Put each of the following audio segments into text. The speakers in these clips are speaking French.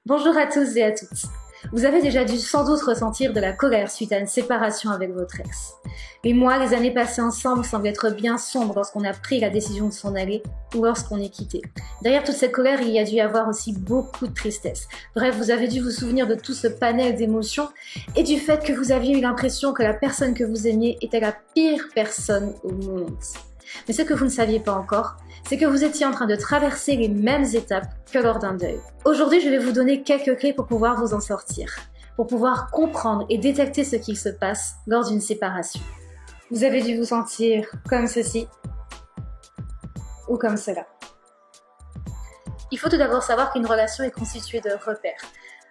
Bonjour à tous et à toutes. Vous avez déjà dû sans doute ressentir de la colère suite à une séparation avec votre ex. Les mois, les années passées ensemble semblent être bien sombres lorsqu'on a pris la décision de s'en aller ou lorsqu'on est quitté. Derrière toute cette colère, il y a dû y avoir aussi beaucoup de tristesse. Bref, vous avez dû vous souvenir de tout ce panel d'émotions et du fait que vous aviez eu l'impression que la personne que vous aimiez était la pire personne au monde. Mais ce que vous ne saviez pas encore, c'est que vous étiez en train de traverser les mêmes étapes que lors d'un deuil. Aujourd'hui, je vais vous donner quelques clés pour pouvoir vous en sortir, pour pouvoir comprendre et détecter ce qu'il se passe lors d'une séparation. Vous avez dû vous sentir comme ceci ou comme cela. Il faut tout d'abord savoir qu'une relation est constituée de repères.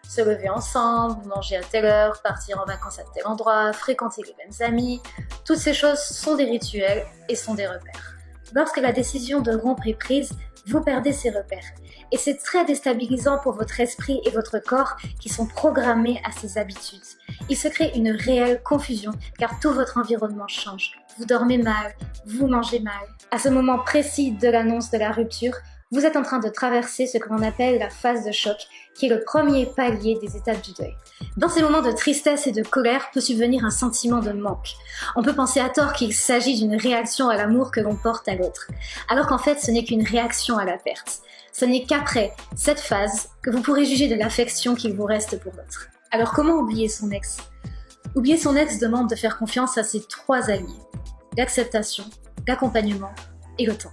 Se lever ensemble, manger à telle heure, partir en vacances à tel endroit, fréquenter les mêmes amis, toutes ces choses sont des rituels et sont des repères. Lorsque la décision de rompre est prise, vous perdez ces repères. Et c'est très déstabilisant pour votre esprit et votre corps qui sont programmés à ces habitudes. Il se crée une réelle confusion car tout votre environnement change. Vous dormez mal, vous mangez mal. À ce moment précis de l'annonce de la rupture, vous êtes en train de traverser ce que l'on appelle la phase de choc, qui est le premier palier des étapes du deuil. Dans ces moments de tristesse et de colère peut subvenir un sentiment de manque. On peut penser à tort qu'il s'agit d'une réaction à l'amour que l'on porte à l'autre, alors qu'en fait ce n'est qu'une réaction à la perte. Ce n'est qu'après cette phase que vous pourrez juger de l'affection qu'il vous reste pour l'autre. Alors comment oublier son ex ? Oublier son ex demande de faire confiance à ses trois alliés, l'acceptation, l'accompagnement et le temps.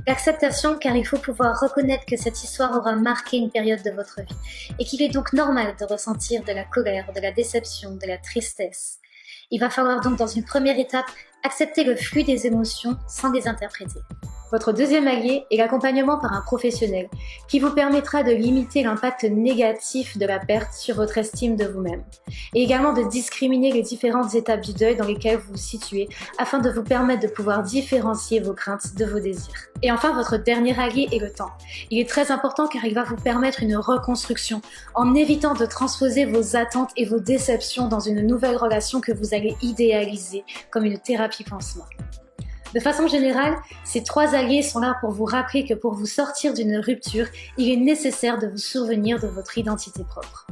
L'acceptation, car il faut pouvoir reconnaître que cette histoire aura marqué une période de votre vie et qu'il est donc normal de ressentir de la colère, de la déception, de la tristesse. Il va falloir donc dans une première étape accepter le flux des émotions sans les interpréter. Votre deuxième allié est l'accompagnement par un professionnel qui vous permettra de limiter l'impact négatif de la perte sur votre estime de vous-même et également de discriminer les différentes étapes du deuil dans lesquelles vous vous situez afin de vous permettre de pouvoir différencier vos craintes de vos désirs. Et enfin, votre dernier allié est le temps. Il est très important car il va vous permettre une reconstruction en évitant de transposer vos attentes et vos déceptions dans une nouvelle relation que vous allez idéaliser comme une thérapie pansement. De façon générale, ces trois alliés sont là pour vous rappeler que pour vous sortir d'une rupture, il est nécessaire de vous souvenir de votre identité propre.